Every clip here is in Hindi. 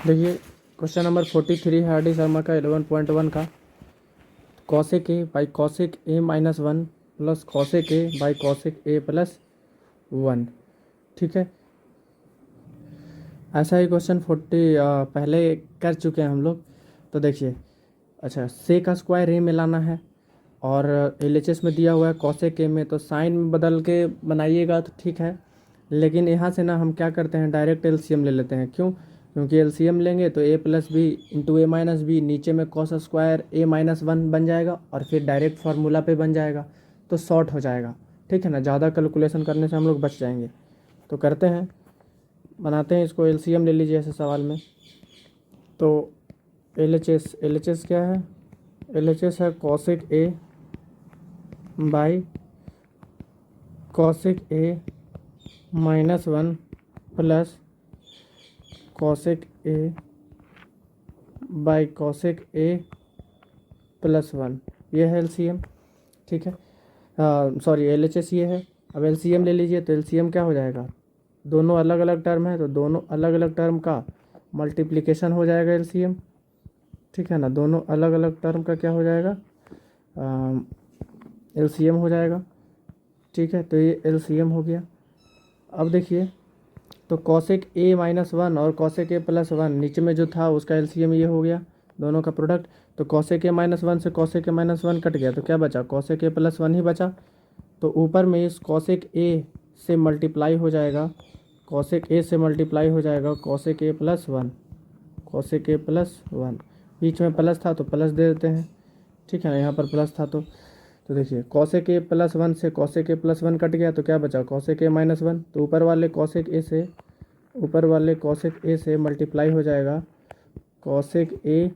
देखिए क्वेश्चन नंबर 43 है आर डी शर्मा का 11.1 का। Cosec A by cosec A minus one plus cosec A by cosec A plus one. ठीक है, ऐसा ही क्वेश्चन 40 पहले कर चुके हैं हम लोग। तो देखिए, अच्छा से का स्क्वायर ए में लाना है और एल एच एस में दिया हुआ है कॉसेक ए में, तो साइन में बदल के बनाइएगा तो ठीक है। लेकिन यहाँ से ना हम क्या करते हैं, डायरेक्ट एलसीएम ले लेते हैं। क्यों? क्योंकि एलसीएम लेंगे तो ए plus B into A minus B, नीचे में cos square A minus one बन जाएगा और फिर डायरेक्ट फार्मूला पे बन जाएगा, तो शॉर्ट हो जाएगा। ठीक है ना, ज़्यादा कैलकुलेशन करने से हम लोग बच जाएंगे। तो करते हैं, बनाते हैं इसको। एलसीएम ले लीजिए ऐसे सवाल में। तो एल एच एस क्या है? एल एच एस है cosec A by cosec A minus one plus cosec A by cosec A plus one. ये है एलसीएम। ठीक है, सॉरी एल एच एस ये है। अब एलसीएम ले लीजिए, तो एलसीएम क्या हो जाएगा? दोनों अलग अलग टर्म है तो दोनों अलग अलग टर्म का मल्टीप्लिकेशन हो जाएगा एलसीएम। ठीक है ना, दोनों अलग अलग टर्म का क्या हो जाएगा? एलसीएम हो जाएगा। ठीक है, तो ये एलसीएम हो गया। अब देखिए, तो कॉसेक ए माइनस वन और कॉसेक ए प्लस वन, नीचे में जो था उसका एलसीएम ये हो गया, दोनों का प्रोडक्ट। तो कॉसेक ए माइनस वन से कॉसेक ए माइनस वन कट गया, तो क्या बचा? कॉसेक ए प्लस वन ही बचा। तो ऊपर में इस कॉसेक ए से मल्टीप्लाई हो जाएगा, कॉसेक ए से मल्टीप्लाई हो जाएगा cosec A plus one, cosec A plus one. बीच में प्लस था तो प्लस दे देते हैं। ठीक है ना, यहाँ पर प्लस था तो देखिए कॉसेक ए प्लस वन से cosec A plus one cut गया, तो क्या बचा? कॉसेक ए माइनस वन। तो ऊपर वाले कॉसेक ए से मल्टीप्लाई हो जाएगा कॉसेक ए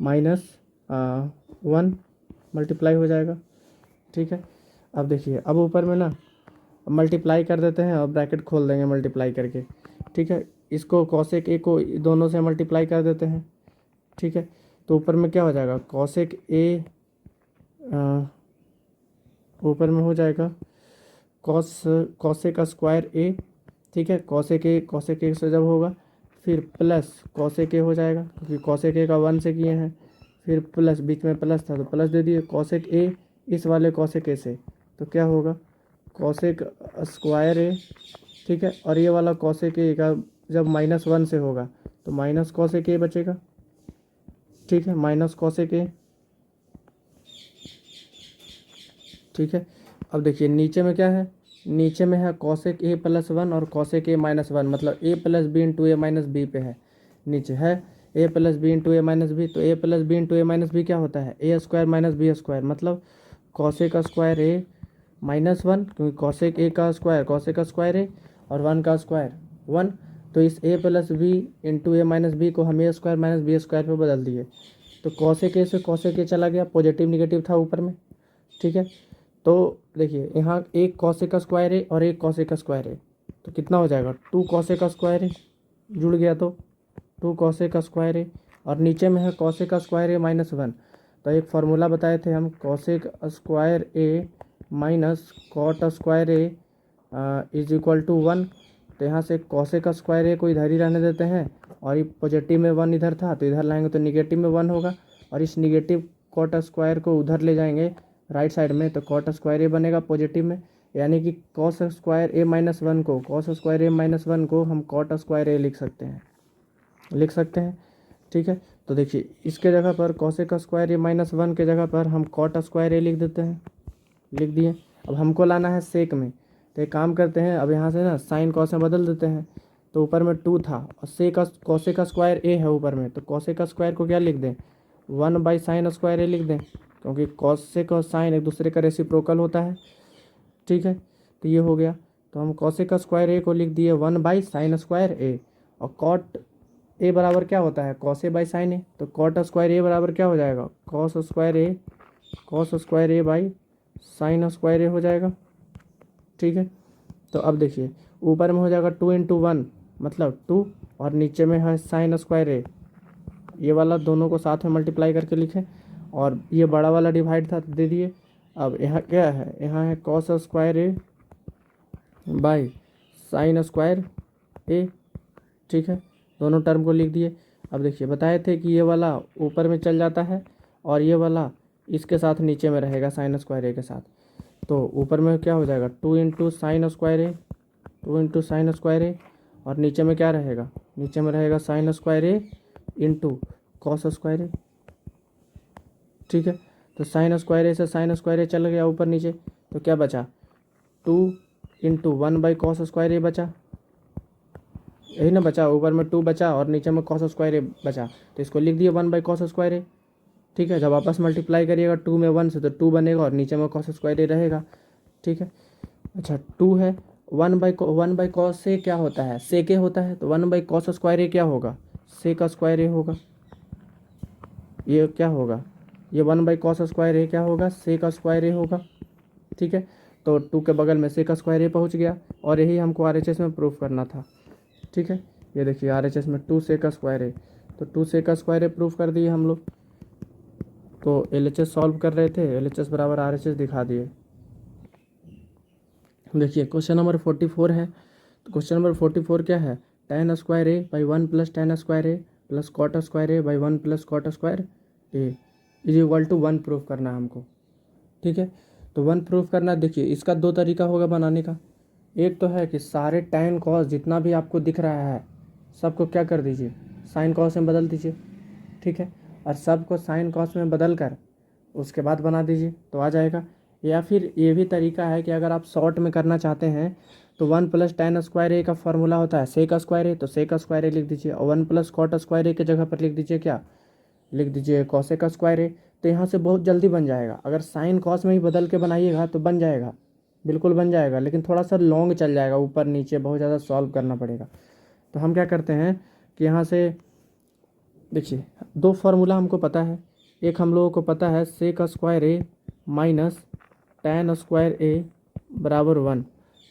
माइनस वन, मल्टीप्लाई हो जाएगा। ठीक है, अब देखिए, अब ऊपर में ना मल्टीप्लाई कर देते हैं और ब्रैकेट खोल देंगे मल्टीप्लाई करके। ठीक है, इसको कॉसेक ए को दोनों से मल्टीप्लाई कर देते हैं। ठीक है, तो ऊपर में क्या हो जाएगा? कॉसेक ए ऊपर में हो जाएगा कॉसेक का स्क्वायर ए। ठीक है, कॉसेक ए से जब होगा फिर प्लस कॉसेक ए हो जाएगा, क्योंकि कॉसेक ए का वन से किए हैं। फिर प्लस, बीच में प्लस था तो प्लस दे दिए कॉसेक ए इस वाले कॉसेक ए से, तो क्या होगा? Cosec square A. ठीक है, और ये वाला कॉसेक ए का जब माइनस वन से होगा तो माइनस कॉसेक ए बचेगा। ठीक है, माइनस कॉसेक ए। ठीक है, अब देखिए नीचे में क्या है? नीचे में है कॉसेक ए प्लस वन और कॉसेक ए माइनस वन, मतलब ए plus B into A minus B पे है। नीचे है ए plus B into A minus B, तो ए plus B into A minus B क्या होता है? A square minus B square, मतलब कॉसेक का स्क्वायर ए माइनस वन, क्योंकि कॉसेक ए का स्क्वायर कॉसेक का स्क्वायर ए और वन का स्क्वायर वन। तो इस ए plus B into A minus B को हम ए स्क्वायर माइनस बी स्क्वायर पर बदल दिए, तो कॉसेक ए से कॉसेक ए चला गया, पॉजिटिव निगेटिव था ऊपर में। ठीक है, तो देखिए यहाँ एक कॉसेक का स्क्वायर है और एक कॉसेक का स्क्वायर है, तो कितना हो जाएगा? टू कॉसेक का स्क्वायर है, जुड़ गया तो टू कॉसेक का स्क्वायर है। और नीचे में है कॉसेक का स्क्वायर है माइनस वन। तो एक फार्मूला बताए थे हम, cosec square A minus cot square A is equal to one. तो यहाँ से कॉसेक का स्क्वायर ए को इधर ही रहने देते हैं, और ये पॉजिटिव में वन इधर था तो इधर लाएंगे तो निगेटिव में वन होगा, और इस निगेटिव कॉट स्क्वायर को उधर ले जाएंगे राइट साइड में, तो कॉट स्क्वायर ए बनेगा पॉजिटिव में। यानी कि cos square A minus one को हम कॉट स्क्वायर ए लिख सकते हैं। ठीक है, तो देखिए इसके जगह पर cosec square A minus one के जगह पर हम कॉट स्क्वायर ए लिख देते हैं, लिख दिए। अब हमको लाना है सेक में, तो एक काम करते हैं, अब यहाँ से ना साइन कॉस में बदल देते हैं। तो ऊपर में टू था और कॉसेक का स्क्वायर ए है ऊपर में, तो कॉसेक का स्क्वायर को क्या लिख दें? वन बाई साइन स्क्वायर ए लिख दें, क्योंकि कॉसेक और साइन एक दूसरे का रेसिप्रोकल होता है। ठीक है, तो ये हो गया। तो हम कॉसेक का स्क्वायर ए को लिख दिए one by sine square A, और कॉट ए बराबर क्या होता है? Cos A by sine A, तो कॉट स्क्वायर ए बराबर क्या हो जाएगा? Cos square A by sine square A हो जाएगा। ठीक है, तो अब देखिए ऊपर में हो जाएगा टू इंटू वन मतलब टू, और नीचे में है साइन स्क्वायर ए, ये वाला दोनों को साथ में मल्टीप्लाई करके लिखें, और ये बड़ा वाला डिवाइड था तो दे दिए। अब यहाँ क्या है? यहाँ है cos square A by sine square A. ठीक है, दोनों टर्म को लिख दिए। अब देखिए बताए थे कि ये वाला ऊपर में चल जाता है और ये वाला इसके साथ नीचे में रहेगा साइन स्क्वायर ए के साथ। तो ऊपर में क्या हो जाएगा 2 into sine square A, 2 into sine square A, और नीचे में क्या रहेगा, नीचे में रहेगा sign square A into cos square A. ठीक है, तो साइन स्क्वायर ए से साइन स्क्वायर ए चल गया ऊपर नीचे, तो क्या बचा 2 इंटू 1/कॉस स्क्वायर ए बचा, यही ना बचा, ऊपर में 2 बचा और नीचे में कॉस स्क्वायर ए बचा, तो इसको लिख दिए 1/कॉस स्क्वायर ए। ठीक है, जब आपस मल्टीप्लाई करिएगा 2 में 1 से तो 2 बनेगा और नीचे में कॉस स्क्वायर ए रहेगा। ठीक है, अच्छा 2 है, 1/कॉस से क्या होता है, सेक ए होता है, तो 1/कॉस स्क्वायर ए क्या होगा, सेक स्क्वायर ए होगा। ये क्या होगा, ये 1/कॉस स्क्वायर ए क्या होगा, सेक स्क्वायर ए होगा। ठीक है, तो 2 के बगल में सेक स्क्वायर ए पहुँच गया और यही हमको RHS में प्रूफ करना था। ठीक है, ये देखिए RHS में 2 सेक स्क्वायर ए, तो 2 सेक स्क्वायर ए प्रूफ कर दिए हम लोग। तो LHS सॉल्व कर रहे थे, LHS बराबर RHS दिखा दिए। देखिए क्वेश्चन नंबर 44 है, तो क्वेश्चन नंबर 44 क्या है, tan square A by 1 plus tan square A plus cot square A by 1 plus cot square A is equal to 1 proof करना है हमको। ठीक है, तो 1 प्रूफ करना, देखिए इसका 2 तरीका होगा बनाने का। एक तो है कि सारे tan कॉस जितना भी आपको दिख रहा है सबको क्या कर दीजिए, साइन कॉस में बदल दीजिए। ठीक है, और सबको साइन कॉस में बदल कर उसके बाद बना दीजिए तो आ जाएगा। या फिर ये भी तरीका है कि अगर आप शॉर्ट में करना चाहते हैं तो 1 प्लस tan स्क्वायर ए का फॉर्मूला होता है सेक स्क्वायर ए, तो सेक स्क्वायर ए लिख दीजिए और 1 प्लस कॉट स्क्वायर ए की जगह पर लिख दीजिए क्या, लिख दीजिए कॉसेक स्क्वायर ए। तो यहाँ से बहुत जल्दी बन जाएगा, अगर साइन कॉस में ही बदल के बनाइएगा तो बन जाएगा, बिल्कुल बन जाएगा, लेकिन थोड़ा सा लॉन्ग चल जाएगा, ऊपर नीचे बहुत ज़्यादा सॉल्व करना पड़ेगा। तो हम क्या करते हैं कि यहाँ से देखिए 2 फार्मूला हमको पता है, एक हम लोगों को पता है sec square A minus tan square A बराबर 1।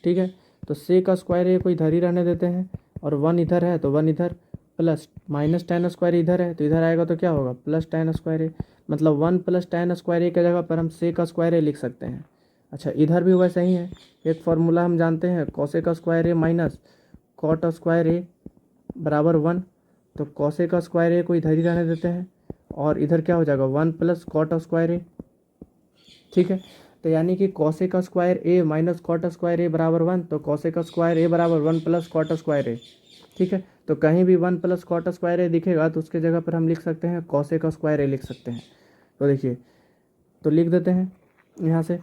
ठीक है, तो सेक स्क्वायर ए को इधर ही रहने देते हैं और 1 इधर है तो 1 इधर, प्लस माइनस tan स्क्वायर इधर है तो इधर आएगा तो क्या होगा प्लस tan स्क्वायर ए, मतलब 1 प्लस tan स्क्वायर ए की जगह पर हम सेक स्क्वायर ए लिख सकते हैं। अच्छा इधर भी वैसा ही है, एक फार्मूला हम जानते हैं cosec square A minus cot square A बराबर 1, तो कॉसेक स्क्वायर ए को इधर ही रहने देते हैं और इधर क्या हो जाएगा 1 प्लस कॉट स्क्वायर ए। ठीक है, तो यानी कि cosec square A minus cot square A बराबर 1, तो कॉसेक स्क्वायर ए बराबर 1 प्लस कॉट स्क्वायर ए। ठीक है, तो कहीं भी 1 प्लस कॉट स्क्वायर ए दिखेगा तो उसके जगह पर हम लिख सकते हैं कॉसेक स्क्वायर ए लिख सकते हैं। तो देखिए, तो लिख देते हैं यहाँ से,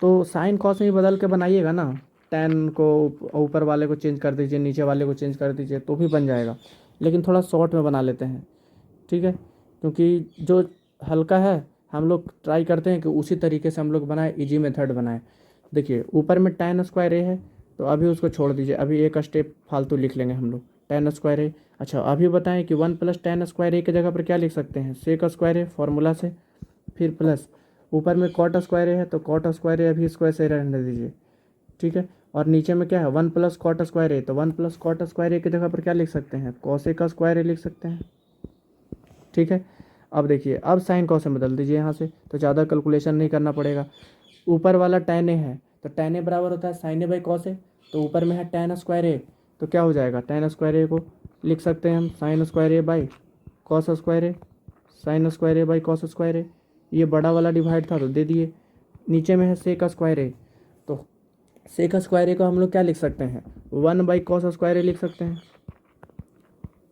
तो साइन कॉस में ही बदल के बनाइएगा ना, tan को ऊपर वाले को चेंज कर दीजिए, नीचे वाले को चेंज कर दीजिए तो भी बन जाएगा, लेकिन थोड़ा शॉर्ट में बना लेते हैं। ठीक है, क्योंकि जो हल्का है हम लोग ट्राई करते हैं कि उसी तरीके से हम लोग बनाए, इजी मेथड बनाएं। देखिए ऊपर में tan स्क्वायर ए है तो अभी उसको छोड़ दीजिए, अभी एक स्टेप फालतू लिख लेंगे हम लोग tan स्क्वायर ए। अच्छा अभी बताएं कि 1 प्लस tan स्क्वायर ए की जगह पर क्या लिख सकते हैं सेक स्क्वायर ए फॉर्मूला से, फिर प्लस ऊपर में कॉट स्क्वायर ए है तो कॉट स्क्वायर ए अभी इसको ऐसे रहने दीजिए। ठीक है, और नीचे में क्या है 1 प्लस कॉट स्क्वायर ए, तो 1 प्लस कॉट स्क्वायर ए की जगह पर क्या लिख सकते हैं कॉसेक स्क्वायर ए लिख सकते हैं। ठीक है, अब देखिए अब साइन कॉस में बदल दीजिए यहाँ से, तो ज़्यादा कैलकुलेशन नहीं करना पड़ेगा। ऊपर वाला tan ए है तो tan ए बराबर होता है sign A by cos A, तो ऊपर में है tan स्क्वायर ए, तो क्या हो जाएगा tan स्क्वायर ए को लिख सकते हैं हम sine square A by cos square A, sine square A by cos square A, ये बड़ा वाला डिवाइड था तो दे दिए। नीचे में है सेक स्क्वायर ए, तो सेक स्क्वायर ए को हम लोग क्या लिख सकते हैं 1/कॉस स्क्वायर ए लिख सकते हैं।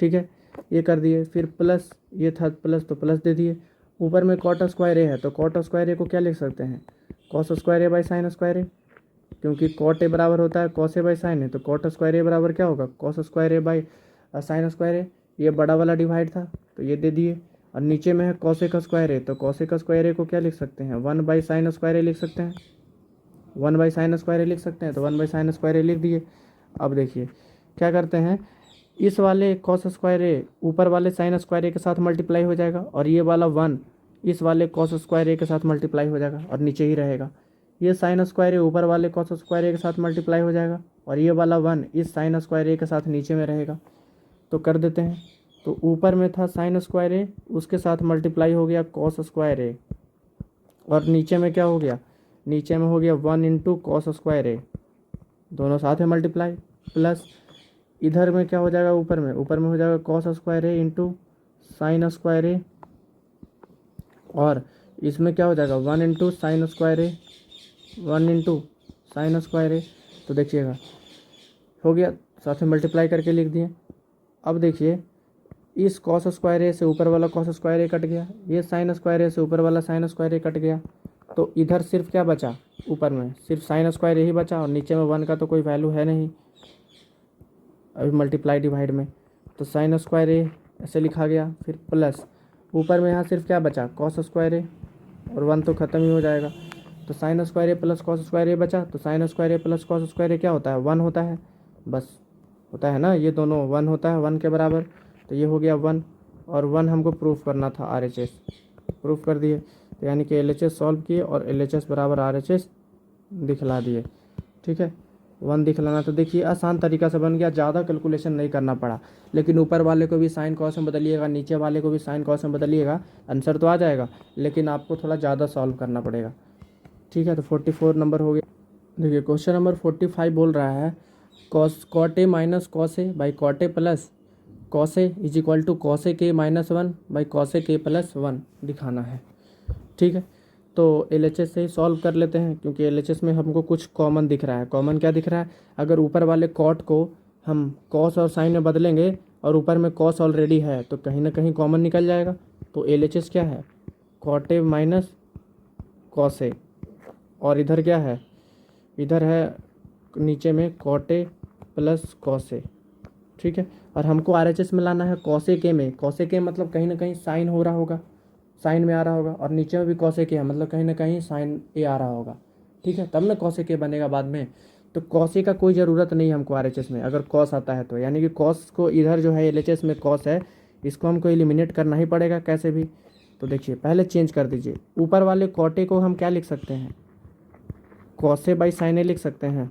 ठीक है, ये कर दिए, फिर प्लस ये था प्लस तो प्लस दे दिए। ऊपर में कॉट स्क्वायर ए है तो कॉट स्क्वायर ए को क्या लिख सकते हैं cos square A by sine square A, क्योंकि कॉट ए बराबर होता है cos A by sine A, तो कॉट स्क्वायर ए बराबर क्या होगा cos square A by sine square A, ये बड़ा वाला डिवाइड था तो ये दे दिए। और नीचे में है कॉसेक स्क्वायर ए, तो कॉसेक स्क्वायर ए को क्या लिख सकते हैं 1/साइन स्क्वायर ए लिख सकते हैं, 1/साइन स्क्वायर ए लिख सकते हैं, तो 1/साइन स्क्वायर ए लिख दिए। अब देखिए क्या करते हैं, इस वाले कॉस स्क्वायर ए ऊपर वाले साइन स्क्वायर ए के साथ मल्टीप्लाई हो जाएगा और ये वाला 1 इस वाले कॉस स्क्वायर ए के साथ मल्टीप्लाई हो जाएगा और नीचे ही रहेगा। ये साइन स्क्वायर ए ऊपर वाले कॉस स्क्वायर ए के साथ मल्टीप्लाई हो जाएगा और ये वाला 1 इस साइन स्क्वायर ए के साथ नीचे में रहेगा। तो कर देते हैं, तो ऊपर में था साइन स्क्वायर ए, उसके साथ मल्टीप्लाई हो गया कॉस स्क्वायर ए, और नीचे में क्या हो गया, नीचे में हो गया 1 इंटू कॉस स्क्वायर ए, दोनों साथ में मल्टीप्लाई, प्लस इधर में क्या हो जाएगा, ऊपर में हो जाएगा cos square A into sine square A, और इसमें क्या हो जाएगा 1 इंटू साइन स्क्वायर ए, 1 इंटू साइन स्क्वायर ए। तो देखिएगा हो गया, साथ में मल्टीप्लाई करके लिख दिए। अब देखिए इस कॉस स्क्वायर ए से ऊपर वाला कॉस स्क्वायर ए कट गया, ये साइन स्क्वायर ए से ऊपर वाला साइन स्क्वायर ए कट गया, तो इधर सिर्फ क्या बचा, ऊपर में सिर्फ साइन स्क्वायर ए ही बचा, और नीचे में 1 का तो कोई वैल्यू है नहीं अभी मल्टीप्लाई डिवाइड में, तो साइन स्क्वायर ए ऐसे लिखा गया, फिर प्लस ऊपर में यहाँ सिर्फ क्या बचा कॉस स्क्वायर ए, और 1 तो ख़त्म ही हो जाएगा, तो sign square A plus cos square ए बचा, तो sign square A plus cos square ए क्या होता है 1 होता है, बस होता है ना, ये दोनों 1 होता है 1 के बराबर, तो ये हो गया 1, और 1 हमको प्रूफ करना था RHS, प्रूफ कर दिए, तो यानी कि LHS सॉल्व किए और LHS बराबर RHS दिखला दिए। ठीक है, 1 दिखलाना, तो देखिए आसान तरीका से बन गया, ज़्यादा कैलकुलेशन नहीं करना पड़ा, लेकिन ऊपर वाले को भी साइन कॉस में बदलिएगा, नीचे वाले को भी साइन कॉस में बदलिएगा, आंसर तो आ जाएगा, लेकिन आपको थोड़ा ज़्यादा सॉल्व करना पड़ेगा। ठीक है, तो 44 नंबर हो गया। देखिए क्वेश्चन नंबर 45 बोल रहा है cot A minus cos A by cot A plus cos A is equal to cos A के माइनस 1 बाई कॉस ए के प्लस 1 दिखाना है। ठीक है, तो LHS से ही सॉल्व कर लेते हैं, क्योंकि LHS में हमको कुछ कॉमन दिख रहा है। कॉमन क्या दिख रहा है, अगर ऊपर वाले कॉट को हम कॉस और साइन में बदलेंगे और ऊपर में कॉस ऑलरेडी है तो कहीं ना कहीं कॉमन निकल जाएगा, तो LHS क्या है कॉट ए माइनस कॉस ए, और इधर क्या है, इधर है नीचे में cot A plus cos A. ठीक है, और हमको RHS में लाना है कॉस ए के में, कॉस ए के मतलब कहीं ना कहीं साइन हो रहा होगा, साइन में आ रहा होगा, और नीचे में भी कॉस ए के है मतलब कहीं ना कहीं साइन ए आ रहा होगा। ठीक है, तब ना कॉस ए के बनेगा बाद में, तो कॉस ए का कोई ज़रूरत नहीं है हमको RHS में, अगर कॉस आता है तो, यानी कि कॉस को इधर जो है LHS में कॉस है, इसको हमको एलिमिनेट करना ही पड़ेगा कैसे भी। तो देखिए पहले चेंज कर दीजिए, ऊपर वाले कॉट ए को हम क्या लिख सकते हैं कॉस ए बाई साइन ए लिख सकते हैं,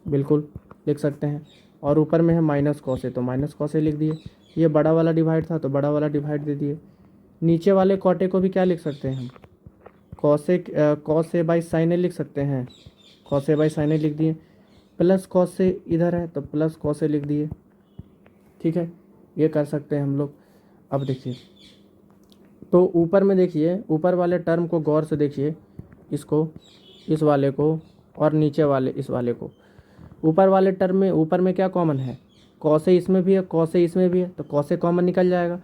बिल्कुल लिख सकते हैं, और ऊपर में है माइनस कॉस ए, तो माइनस कॉस ए लिख दिए, ये बड़ा वाला डिवाइड था तो बड़ा वाला डिवाइड दे दिए। नीचे वाले कॉट ए को भी क्या लिख सकते हैं हम कॉस ए बाई साइन ए लिख सकते हैं, कॉस ए बाई साइन ए लिख दिए, प्लस कॉस ए इधर है तो प्लस कॉस ए लिख दिए। ठीक है, ये कर सकते हैं हम लोग। अब देखिए तो ऊपर में देखिए, ऊपर वाले टर्म को गौर से देखिए, इसको, इस वाले को, और नीचे वाले इस वाले को। ऊपर वाले टर्म में ऊपर में क्या कॉमन है कॉस ए इसमें भी है, कॉस ए इसमें भी है, तो कॉस ए कॉमन निकल जाएगा,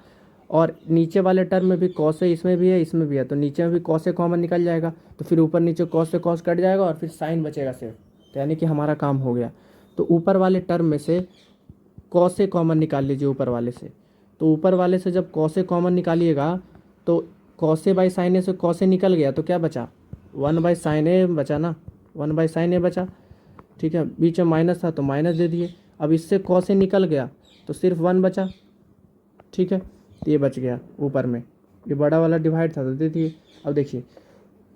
और नीचे वाले टर्म में भी कॉस ए इसमें भी है इसमें भी है, तो नीचे में भी कॉस ए कॉमन निकल जाएगा, तो फिर ऊपर नीचे कॉस से कॉस कट जाएगा और फिर साइन बचेगा सिर्फ, तो यानी कि हमारा काम हो गया। तो ऊपर वाले टर्म में से कॉस ए कॉमन निकाल लीजिए ऊपर वाले से, तो ऊपर वाले से जब कॉस ए कॉमन निकालिएगा तो कॉस ए बाई साइन ए से कॉस ए निकल गया, तो क्या बचा 1 बाई साइन ए बचा ना, 1 बाई साइन ए बचा। ठीक है, बीच में माइनस था तो माइनस दे दिए, अब इससे कॉस ए निकल गया तो सिर्फ 1 बचा। ठीक है, तो ये बच गया ऊपर में, ये बड़ा वाला डिवाइड था तो दे दिए। अब देखिए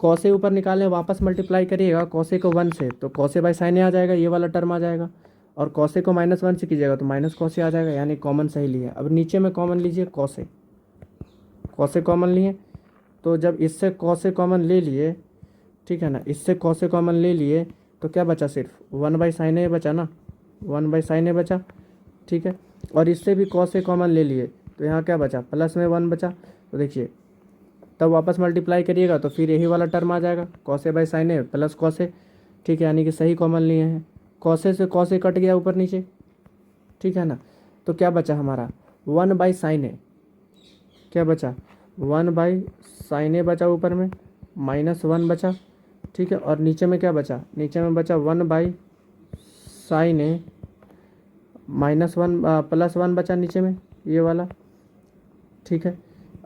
कॉस ए ऊपर निकालने वापस मल्टीप्लाई करिएगा कॉस ए को 1 से, तो कॉस ए बाई साइन ए आ जाएगा, ये वाला टर्म आ जाएगा, और कॉस ए को -1 से कीजिएगा तो माइनस कॉस ए आ जाएगा, यानी कॉमन सही लिया। अब नीचे में कॉमन लीजिए कॉस ए कॉमन लिए, तो जब इससे कॉस ए कॉमन ले लिए, ठीक है ना, इससे कॉस ए कॉमन ले लिए तो क्या बचा सिर्फ 1 बाई साइन ए बचा ना, 1 बाई साइन ए बचा। ठीक है, और इससे भी कॉस ए कॉमन ले लिए तो यहाँ क्या बचा प्लस में 1 बचा, तो देखिए तब वापस मल्टीप्लाई करिएगा तो फिर यही वाला टर्म आ जाएगा cos A by sine A plus cos A. ठीक है, यानी कि सही कॉमन लिए हैं, कॉस ए से कॉस ए कट गया ऊपर नीचे। ठीक है ना, तो क्या बचा हमारा 1 बाई साइन ए, क्या बचा 1 बाई साइन ए बचा ऊपर में, -1 बचा। ठीक है, और नीचे में क्या बचा, नीचे में बचा 1 बाई साइन ए -1 +1 बचा नीचे में ये वाला। ठीक है,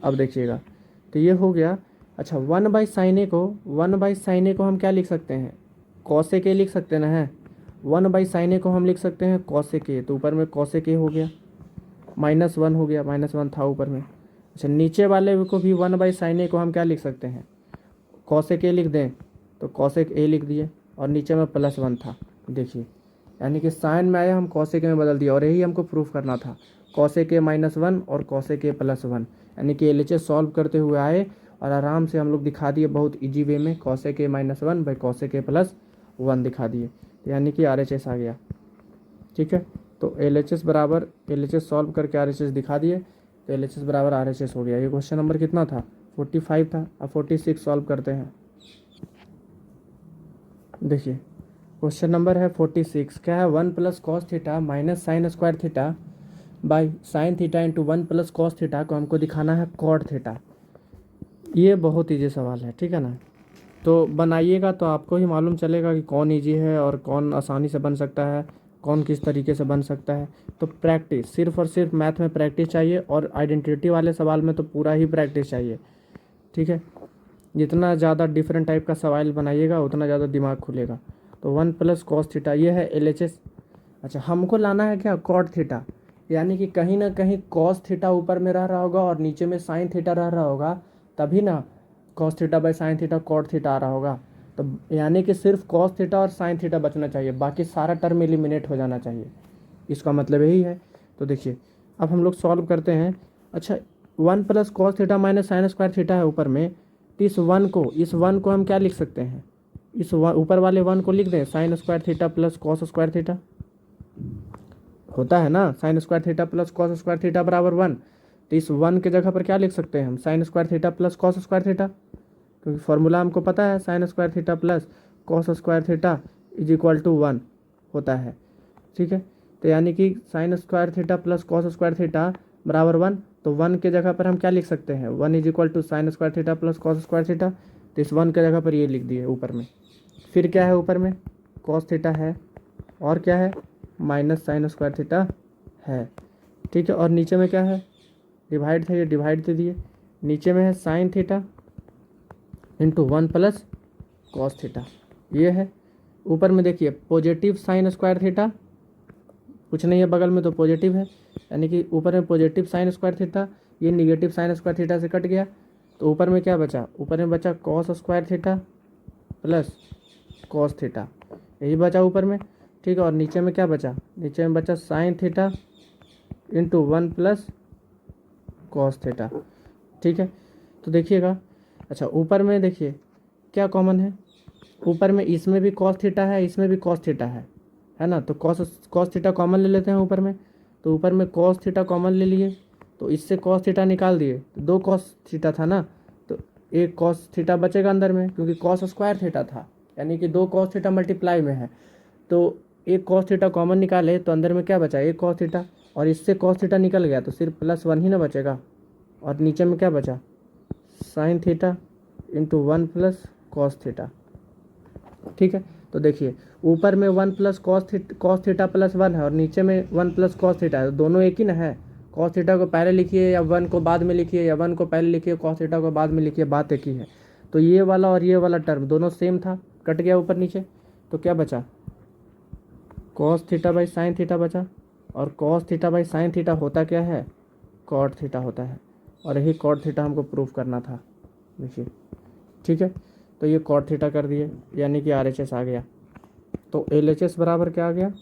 अब देखिएगा तो ये हो गया। अच्छा 1 बाई साइन ए को हम क्या लिख सकते हैं कॉस ए के लिख सकते हैं ना, है 1 बाई साइन ए को हम लिख सकते हैं कॉस ए के, तो ऊपर में कॉस ए के हो गया, -1 हो गया, -1 था ऊपर में। अच्छा नीचे वाले को भी 1 बाई साइन ए को हम क्या लिख सकते हैं कॉस ए के लिख दें, तो कॉस ए लिख दिए, और नीचे में +1 था। देखिए यानी कि साइन में आया हम कॉस ए के में बदल दिया, और यही हमको प्रूफ करना था कॉस ए के -1 और कॉस ए के +1, यानी कि LHS सॉल्व करते हुए आए और आराम से हम लोग दिखा दिए बहुत इजी वे में, कॉस ए के -1 बाई कॉस ए के +1 दिखा दिए, यानी कि RHS आ गया। ठीक है, तो LHS बराबर LHS सॉल्व करके RHS दिखा दिए, तो LHS बराबर RHS हो गया। ये क्वेश्चन नंबर कितना था? 45 था। अब 46 सॉल्व करते हैं। देखिए क्वेश्चन नंबर है 46, क्या है? 1 plus cos theta minus sign square theta by sine theta into 1 plus cos theta को हमको दिखाना है कॉट थीटा। ये बहुत ईजी सवाल है, ठीक है ना। तो बनाइएगा तो आपको ही मालूम चलेगा कि कौन ईजी है और कौन आसानी से बन सकता है, कौन किस तरीके से बन सकता है। तो प्रैक्टिस, सिर्फ और सिर्फ मैथ में प्रैक्टिस चाहिए, और आइडेंटिटी वाले सवाल में तो पूरा ही प्रैक्टिस चाहिए, ठीक है। जितना ज़्यादा डिफरेंट टाइप का सवाल बनाइएगा उतना ज़्यादा दिमाग खुलेगा। तो 1 प्लस कॉस थीटा ये है LHS। अच्छा, हमको लाना है क्या? कॉट थीटा, यानी कि कहीं ना कहीं कॉस थीटा ऊपर में रह रहा होगा और नीचे में साइन थीटा रह रहा होगा, तभी ना cos theta by sine theta cot theta आ रहा होगा। तो यानी कि सिर्फ कॉस थीटा और साइन थीटा बचना चाहिए, बाकी सारा टर्म एलिमिनेट हो जाना चाहिए, इसका मतलब यही है। तो देखिए अब हम लोग सॉल्व करते हैं। अच्छा, 1 plus cos theta minus sign square theta है ऊपर में, तो इस वन को हम क्या लिख सकते हैं? ऊपर वाले 1 को लिख दें sign square theta plus cos square theta, होता है ना। Sign square theta plus cos square theta बराबर 1। तो इस 1 के जगह पर क्या लिख सकते हैं हम? Sine square theta plus cos square theta, क्योंकि फॉर्मूला हमको पता है sine square theta plus cos square theta is equal to 1 होता है, ठीक है। तो यानी कि sine square theta plus cos square theta बराबर 1। तो 1 के जगह पर हम क्या लिख सकते हैं? 1 is equal to sine square theta plus cos square theta. तो इस 1 के जगह पर ये लिख दिए ऊपर में। फिर क्या है ऊपर में? कॉस थीटा है, और क्या है? माइनस साइन स्क्वायर थीटा है, ठीक है। और नीचे में क्या है? डिवाइड था, ये डिवाइड दे दिए। नीचे में है sine theta into 1 plus cos theta, ये है। ऊपर में देखिए पॉजिटिव साइन स्क्वायर थीटा, कुछ नहीं है बगल में तो पॉजिटिव है, यानी कि ऊपर में पॉजिटिव साइन स्क्वायर थीटा, ये निगेटिव साइन स्क्वायर थीटा से कट गया। तो ऊपर में क्या बचा? ऊपर में बचा cos square theta plus cos theta, यही बचा ऊपर में, ठीक है। और नीचे में क्या बचा? नीचे में बचा sine theta into 1 plus cos theta, ठीक है। तो देखिएगा, अच्छा ऊपर में देखिए क्या कॉमन है? ऊपर में इसमें भी कॉस थीटा है, इसमें भी कॉस थीटा है ना। तो कॉस थीटा कॉमन ले लेते हैं ऊपर में। तो ऊपर में कॉस थीटा कॉमन ले लिए, तो इससे कॉस थीटा निकाल दिए, तो 2 कॉस थीटा था ना, तो एक कॉस थीटा बचेगा अंदर में, क्योंकि कॉस स्क्वायर थीटा था, यानी कि 2 कॉस थीटा मल्टीप्लाई में है। तो एक कॉस थीटा कॉमन निकाले तो अंदर में क्या बचा? एक कॉस थीटा, और इससे कॉस थीटा निकल गया तो सिर्फ +1 ही ना बचेगा। और नीचे में क्या बचा? Sine theta into 1 plus cos theta, ठीक है। तो देखिए ऊपर में 1 प्लस कॉस थीटा प्लस 1 है, और नीचे में 1 प्लस कॉस थीटा है, तो दोनों एक ही ना है। कॉस थीटा को पहले लिखिए या 1 को बाद में लिखिए, या 1 को पहले लिखिए कॉस थीटा को बाद में लिखिए, बात एक ही है। तो ये वाला और ये वाला टर्म दोनों सेम था, कट गया ऊपर नीचे। तो क्या बचा? Cos theta by sine theta बचा, और cos theta by sine theta होता क्या है? कॉट थीटा होता है, और यही कॉट थीटा हमको प्रूफ करना था, देखिए, ठीक है। तो ये कॉट थीटा कर दिए, यानी कि RHS आ गया। तो LHS बराबर क्या आ गया?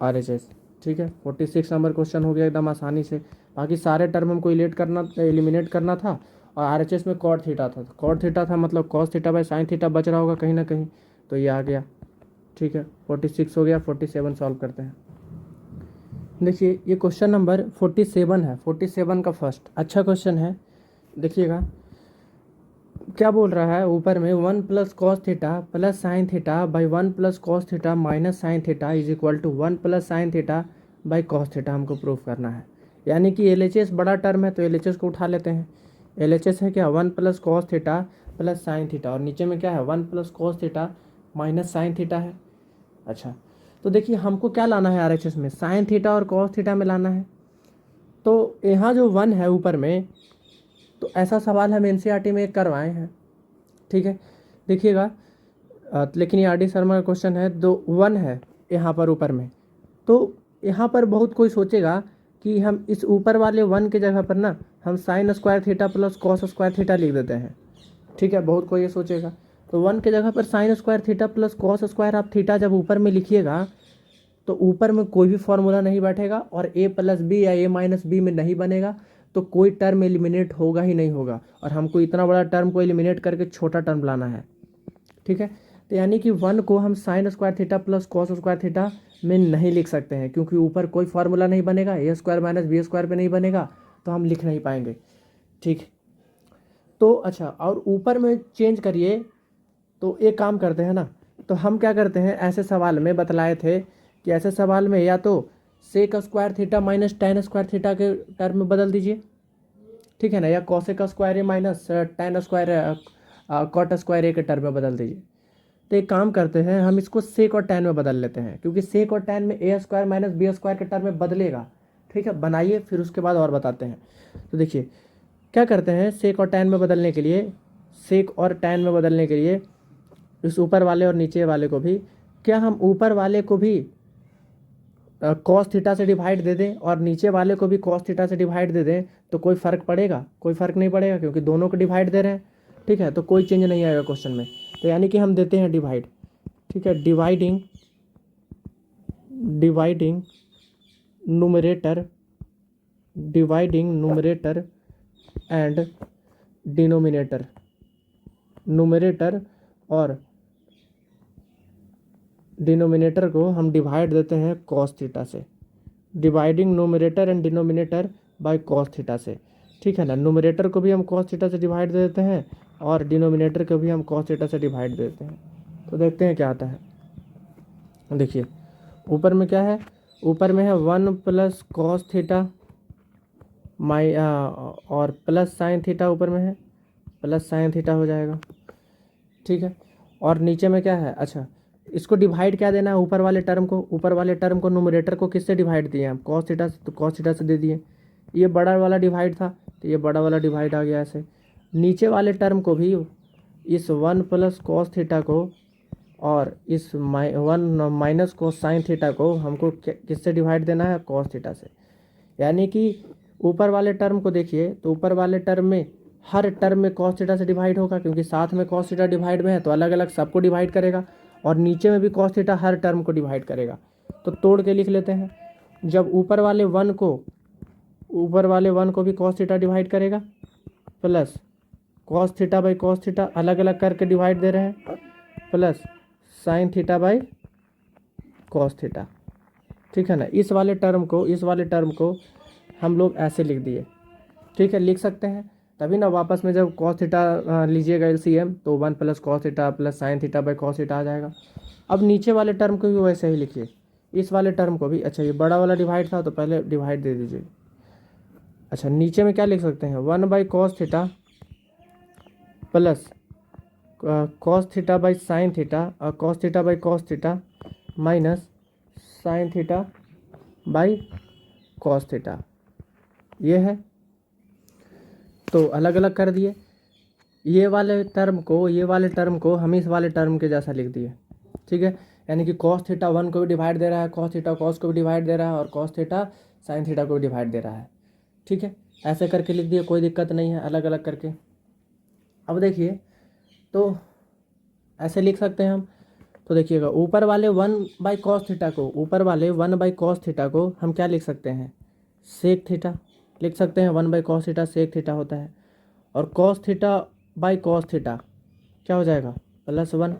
RHS, ठीक है। 46 नंबर क्वेश्चन हो गया एकदम आसानी से। बाकी सारे टर्म हमको एलिमिनेट करना था, और RHS में कॉट थीटा था। कॉट थीटा था मतलब cos theta by sine theta बच रहा होगा कहीं ना कहीं, तो ये आ गया, ठीक है। 46 हो गया। 47 सॉल्व करते हैं। देखिए ये क्वेश्चन नंबर 47 है, 47 का फर्स्ट अच्छा क्वेश्चन है। देखिएगा क्या बोल रहा है ऊपर में? 1 plus cos theta plus sine theta by 1 plus cos theta minus sine theta is equal to 1 plus sine theta by cos theta हमको प्रूफ करना है। यानी कि LHS बड़ा टर्म है, तो LHS को उठा लेते हैं। LHS है क्या? 1 plus cos theta plus sine theta, और नीचे में क्या है? 1 plus cos theta minus sine theta है। अच्छा, तो देखिए हमको क्या लाना है RHS में? साइन थीटा और कॉस थीटा में लाना है। तो यहाँ जो 1 है ऊपर में, तो ऐसा सवाल हम NCERT में एक करवाए हैं, ठीक है। देखिएगा लेकिन ये RD शर्मा का क्वेश्चन है, 1 है यहाँ पर ऊपर में। तो यहाँ पर बहुत कोई सोचेगा कि हम इस ऊपर वाले 1 के जगह पर ना हम sine square theta plus cos square theta लिख देते हैं, ठीक है। बहुत कोई ये सोचेगा, तो 1 के जगह पर sign square theta plus cos square, आप थीटा जब ऊपर में लिखिएगा तो ऊपर में कोई भी फॉर्मूला नहीं बैठेगा, और A प्लस बी या A माइनस बी में नहीं बनेगा, तो कोई टर्म एलिमिनेट होगा ही नहीं होगा। और हमको इतना बड़ा टर्म को एलिमिनेट करके छोटा टर्म लाना है, ठीक है। तो यानी कि 1 को हम sine square theta plus cos square theta में नहीं लिख सकते हैं, क्योंकि ऊपर कोई फार्मूला नहीं बनेगा, ए स्क्वायर माइनस बी स्क्वायर पे नहीं बनेगा, तो हम लिख नहीं पाएंगे। ठीक, तो अच्छा, और ऊपर में चेंज करिए, तो एक काम करते हैं ना, तो हम क्या करते हैं, ऐसे सवाल में बतलाए थे कि ऐसे सवाल में या तो sec square theta minus tan square theta के टर्म में बदल दीजिए, ठीक है ना, या cosec square A minus tan square cot square A के टर्म में बदल दीजिए। तो एक काम करते हैं, हम इसको सेक और टैन में बदल लेते हैं, क्योंकि सेक और टैन में ए स्क्वायर माइनस बी स्क्वायर के टर्म में बदलेगा। ठीक है, बनाइए, फिर उसके बाद और बताते हैं। तो देखिए क्या करते हैं, सेक और टैन में बदलने के लिए, सेक और टैन में बदलने के लिए इस ऊपर वाले और नीचे वाले को भी, क्या हम ऊपर वाले को भी कॉस थीटा से डिवाइड दे दें और नीचे वाले को भी कॉस थीटा से डिवाइड दे दें, तो कोई फ़र्क पड़ेगा? कोई फ़र्क नहीं पड़ेगा, क्योंकि दोनों को डिवाइड दे रहे हैं। ठीक है, तो कोई चेंज नहीं आएगा क्वेश्चन में। तो यानी कि हम देते हैं डिवाइड। ठीक है, dividing numerator and denominator, numerator और डिनोमिनेटर को हम डिवाइड देते हैं कॉस थीटा से। Dividing numerator and denominator by cos theta से। ठीक है ना, न्यूमरेटर को भी हम कॉस थीटा से डिवाइड दे देते हैं और डिनोमिनेटर को भी हम कॉस थीटा से डिवाइड देते हैं। तो देखते हैं क्या आता है। देखिए ऊपर में क्या है, ऊपर में है 1 प्लस कॉस थीटा और प्लस साइन थीटा, ऊपर में है प्लस साइन थीटा हो जाएगा। ठीक है, और नीचे में क्या है, अच्छा इसको डिवाइड क्या देना है, ऊपर वाले टर्म को न्यूमरेटर को किससे डिवाइड दिए हम, कॉस थीटा से, तो कॉस थीटा से दे दिए। ये बड़ा वाला डिवाइड था, तो ये बड़ा वाला डिवाइड आ गया ऐसे। नीचे वाले टर्म को भी इस 1 प्लस कॉस थीटा को और इस 1 माइनस कॉस साइन थीटा को हमको किससे डिवाइड देना है, कॉस थीटा से। यानी कि ऊपर वाले टर्म को देखिए, तो ऊपर वाले टर्म में हर टर्म में कॉस थीटा से डिवाइड होगा, क्योंकि साथ में कॉस थीटा डिवाइड में है, तो अलग अलग सबको डिवाइड करेगा। और नीचे में भी कॉस थीटा हर टर्म को डिवाइड करेगा। तो तोड़ के लिख लेते हैं, जब ऊपर वाले 1 को भी कॉस थीटा डिवाइड करेगा, plus cos theta by cos theta अलग अलग करके डिवाइड दे रहे हैं, plus sine theta by cos theta. ठीक है ना, इस वाले टर्म को हम लोग ऐसे लिख दिए। ठीक है, लिख सकते हैं, तभी ना वापस में जब कॉस थीटा लीजिएगा एलसीएम, तो 1 plus cos theta plus sine theta by cos theta आ जाएगा। अब नीचे वाले टर्म को भी वैसे ही लिखिए, इस वाले टर्म को भी। अच्छा ये बड़ा वाला डिवाइड था, तो पहले डिवाइड दे दीजिए। अच्छा नीचे में क्या लिख सकते हैं, 1 by cos theta plus cos theta by sine theta और cos theta by cos theta minus sine theta by cos theta, ये है। तो अलग अलग कर दिए, ये वाले टर्म को हम इस वाले टर्म के जैसा लिख दिए। ठीक है, यानी कि कॉस थीटा 1 को भी डिवाइड दे रहा है, कॉस थीटा कॉस को भी डिवाइड दे रहा है, और कॉस थीटा साइन थीटा को भी डिवाइड दे रहा है। ठीक है, ऐसे करके लिख दिए, कोई दिक्कत नहीं है, अलग अलग करके। अब देखिए, तो ऐसे लिख सकते हैं हम। तो देखिएगा ऊपर वाले 1 बाई कॉस थीटा को हम क्या लिख सकते हैं, सेक थीटा लिख सकते हैं। 1 by cos theta sec theta होता है, और cos theta by cos theta क्या हो जाएगा, +1।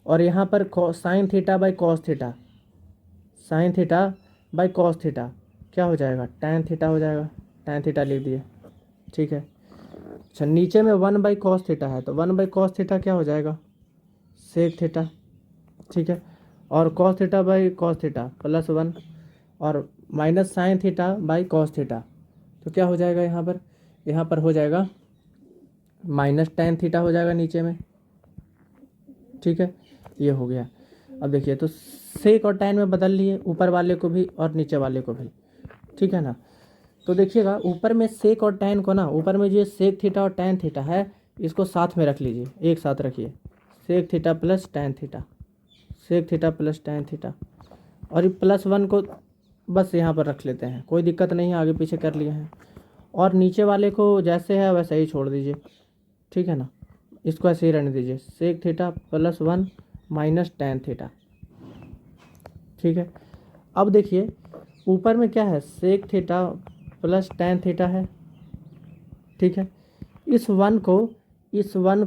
और यहाँ पर sine theta by cos theta क्या हो जाएगा, टैन थीटा हो जाएगा, टैन थीटा लिख दिए। ठीक है, अच्छा नीचे में 1 बाई कॉस थीटा है, तो 1 बाई कॉस थीटा क्या हो जाएगा, सेक थीटा। ठीक है, और cos theta by cos theta +1 और minus sine theta by cos theta, तो क्या हो जाएगा, यहाँ पर हो जाएगा माइनस टैन थीटा हो जाएगा नीचे में। ठीक है, ये हो गया। अब देखिए, तो सेक और टैन में बदल लिए, ऊपर वाले को भी और नीचे वाले को भी। ठीक है ना, तो देखिएगा ऊपर में सेक और टैन को ना, ऊपर में जो सेक थीटा और टैन थीटा है, इसको साथ में रख लीजिए, एक साथ रखिए, sec theta plus tan theta, sec theta plus tan theta. और ये +1 को बस यहाँ पर रख लेते हैं, कोई दिक्कत नहीं है, आगे पीछे कर लिए हैं। और नीचे वाले को जैसे है वैसे ही छोड़ दीजिए। ठीक है ना, इसको ऐसे ही रहने दीजिए, sec theta +1 minus tan theta. ठीक है, अब देखिए ऊपर में क्या है, sec theta plus tan theta है। ठीक है, इस 1 को इस वन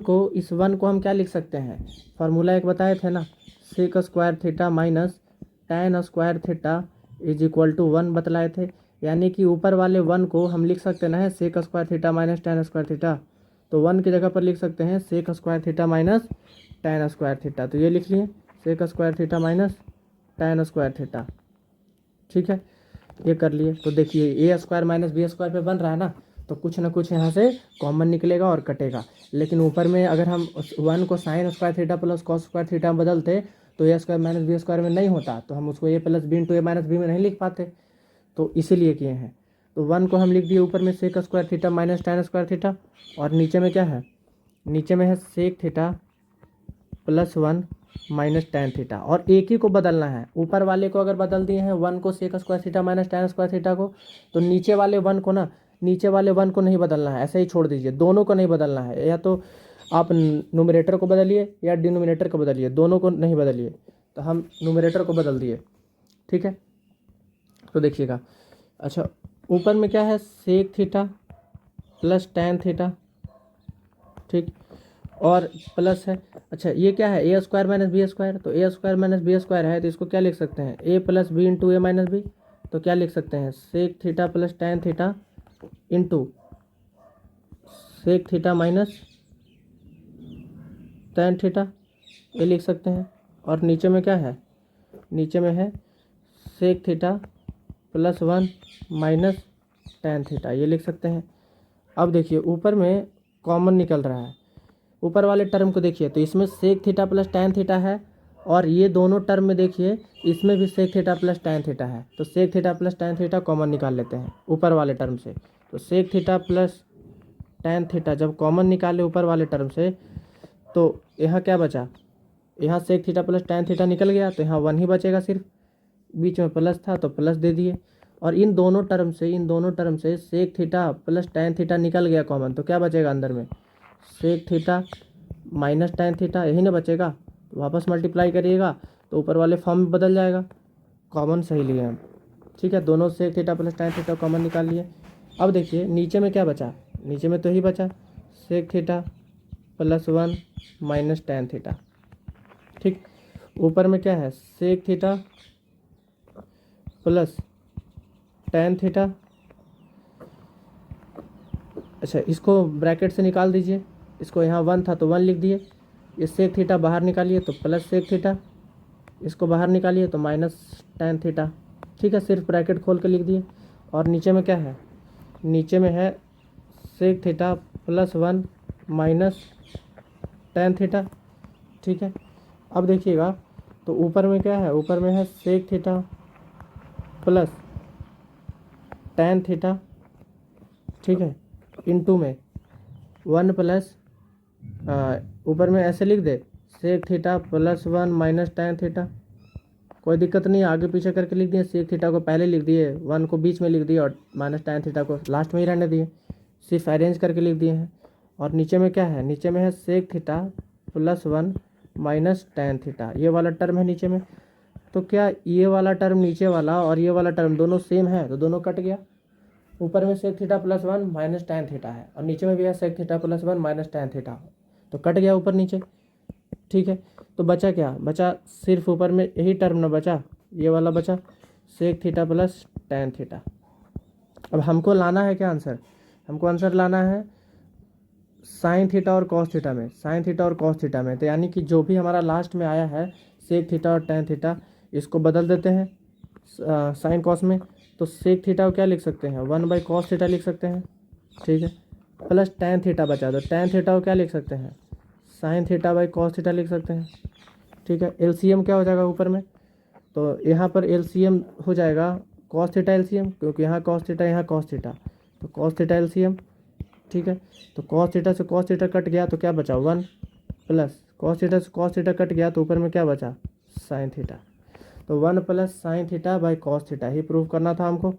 को हम क्या लिख सकते हैं, फार्मूला एक बताए थे ना, sec square theta minus tan square theta is equal to 1 बतलाए थे। यानी कि ऊपर वाले 1 को हम लिख सकते ना है sec square theta minus tan square theta, तो 1 की जगह पर लिख सकते हैं sec square theta minus tan square theta. तो ये लिख लिए sec square theta minus tan square theta. ठीक है, ये कर लिए। तो देखिए A square minus B square पे बन रहा है ना, तो कुछ ना कुछ यहाँ से कॉमन निकलेगा और कटेगा। लेकिन ऊपर में अगर हम उस 1 को sign square theta plus cos square theta में बदलते तो A square minus B square में नहीं होता, तो हम उसको ए plus B into A minus B में नहीं लिख पाते, तो इसीलिए किए हैं। तो 1 को हम लिख दिए ऊपर में sec square theta minus tan square theta, और नीचे में क्या है, नीचे में है sec theta plus 1 minus tan theta. और एक ही को बदलना है, ऊपर वाले को अगर बदल दिए हैं 1 को sec square theta minus tan square theta को, तो नीचे वाले 1 को ना, नीचे वाले 1 को नहीं बदलना है, ऐसे ही छोड़ दीजिए, दोनों को नहीं बदलना है। या तो आप न्यूमरेटर को बदलिए या डिनोमिनेटर को बदलिए, दोनों को नहीं बदलिए। तो हम न्यूमरेटर को बदल दिए। ठीक है, तो देखिएगा। अच्छा, ऊपर में क्या है sec theta plus tan theta, ठीक, और प्लस है। अच्छा, ये क्या है A square minus B square, तो A square minus B square है, तो इसको क्या लिख सकते हैं A plus B into A minus B. तो क्या लिख सकते हैं sec theta plus tan theta into sec theta minus tan theta, ये लिख सकते हैं। और नीचे में क्या है, नीचे में है sec theta plus 1 minus tan theta, ये लिख सकते हैं। अब देखिए ऊपर में कॉमन निकल रहा है, ऊपर वाले टर्म को देखिए, तो इसमें sec theta plus tan theta है, और ये दोनों टर्म में देखिए इसमें भी sec theta plus tan theta है। तो sec theta plus tan theta common निकाल लेते हैं ऊपर वाले टर्म से। तो sec theta plus tan theta जब कॉमन निकाले ऊपर वाले टर्म से, तो यहाँ क्या बचा, यहाँ sec theta plus tan theta निकल गया, तो यहाँ 1 ही बचेगा सिर्फ, बीच में प्लस था तो प्लस दे दिए। और इन दोनों टर्म से sec theta plus tan theta निकल गया कॉमन, तो क्या बचेगा अंदर में sec theta minus tan theta, यही ना बचेगा। तो वापस मल्टीप्लाई करिएगा तो ऊपर वाले फॉर्म में बदल जाएगा, कॉमन सही लिए हम। ठीक है, दोनों sec theta plus tan theta common निकाल लिए। अब देखिए नीचे में क्या बचा, नीचे में तो ही बचा sec theta plus 1 minus tan theta. ठीक, ऊपर में क्या है sec theta plus tan theta. अच्छा, इसको ब्रैकेट से निकाल दीजिए, इसको यहाँ 1 था तो 1 लिख दिए, ये सेक थीटा बाहर निकालिए तो प्लस सेक थीटा, इसको बाहर निकालिए तो माइनस tan थीटा। ठीक है, सिर्फ ब्रैकेट खोल के लिख दिए। और नीचे में क्या है, नीचे में है sec theta plus 1 minus tan theta. ठीक है, अब देखिएगा तो ऊपर में क्या है, ऊपर में है sec theta plus tan theta, ठीक है, इनटू में 1 प्लस, ऊपर में ऐसे लिख दे sec theta plus 1 minus tan theta, कोई दिक्कत नहीं, आगे पीछे करके लिख दिए। सेक थीटा को पहले लिख दिए, 1 को बीच में लिख दिए, और माइनस tan थीटा को लास्ट में ही रहने दिए, सिर्फ अरेंज करके लिख दिए हैं। और नीचे में क्या है, नीचे में है sec theta plus 1 minus tan theta, ये वाला टर्म है नीचे में। तो क्या ये वाला टर्म नीचे वाला और ये वाला टर्म दोनों सेम है, तो दोनों कट गया। ऊपर में sec theta plus 1 minus tan theta है, और नीचे में भी है sec theta plus 1 minus tan theta, तो कट गया ऊपर नीचे। ठीक है, तो बचा क्या, बचा सिर्फ ऊपर में यही टर्म ना बचा, ये वाला बचा sec theta plus tan theta. अब हमको लाना है क्या आंसर, हमको आंसर लाना है साइन थीटा और कॉस थीटा में, साइन थीटा और कॉस थीटा में। तो यानी कि जो भी हमारा लास्ट में आया है सेक थीटा और tan थीटा, इसको बदल देते हैं साइन कॉस में। तो सेक थीटा को क्या लिख सकते हैं 1 बाई कॉस थीटा लिख सकते हैं। ठीक है, प्लस tan थीटा बचा, तो tan थीटा को क्या लिख सकते हैं sign theta by cos theta लिख सकते हैं। ठीक है, एलसीएम क्या हो जाएगा ऊपर में, तो यहाँ पर एलसीएम हो जाएगा कॉस थीटा एलसीएम, क्योंकि यहाँ कॉस थीटा यहाँ कॉस थीटा, तो कॉस थीटा एलसीएम। ठीक है, तो कॉस थीटा से कॉस थीटा कट गया तो क्या बचा 1, प्लस कॉस थीटा से कॉस थीटा कट गया तो ऊपर में क्या बचा साइन थीटा। तो 1 plus sine theta by cos theta he proof करना था हमको।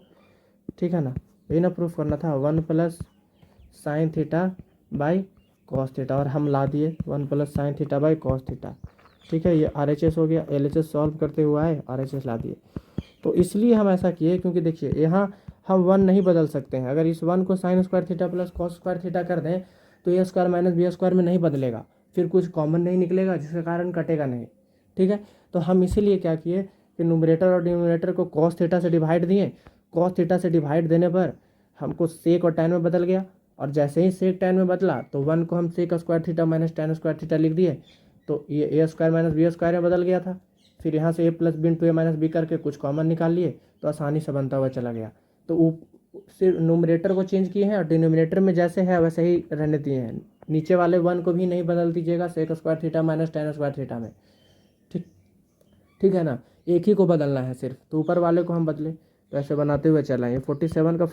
ठीक है ना, यही ना प्रूफ करना था 1 plus sine theta by cos theta, और हम ला दिए 1 plus sine theta by cos theta. ठीक है, ये RHS हो गया, LHS सॉल्व करते हुए आए, RHS ला दिए। तो इसलिए हम ऐसा किए, क्योंकि देखिए यहाँ हम 1 नहीं बदल सकते हैं। अगर इस 1 को sign square theta plus cos square theta कर दें तो A square minus B square में नहीं बदलेगा, फिर कुछ कॉमन नहीं निकलेगा जिसके कारण कटेगा नहीं। ठीक है, तो हम इसीलिए क्या किए कि न्यूमरेटर और डिनोमिनेटर को कॉस थीटा से डिवाइड दिए। कॉस थीटा से डिवाइड देने पर हमको सेक और टैन में बदल गया, और जैसे ही सेक टैन में बदला तो 1 को हम sec square theta minus tan square theta लिख दिए, तो ये A square minus B square में बदल गया था। फिर यहाँ से A plus B into A minus B करके कुछ कॉमन निकाल लिए, तो आसानी से बनता हुआ चला गया। तो सिर्फ न्यूमरेटर को चेंज किए हैं और डिनोमिनेटर में जैसे है वैसे ही रहने दिए हैं। नीचे वाले 1 को भी नहीं बदल दीजिएगा sec square theta minus tan square theta में। ठीक ठीक है ना, एक ही को बदलना है सिर्फ, तो ऊपर वाले को हम बदले। तो ऐसे बनाते हुए चला, ये 47 का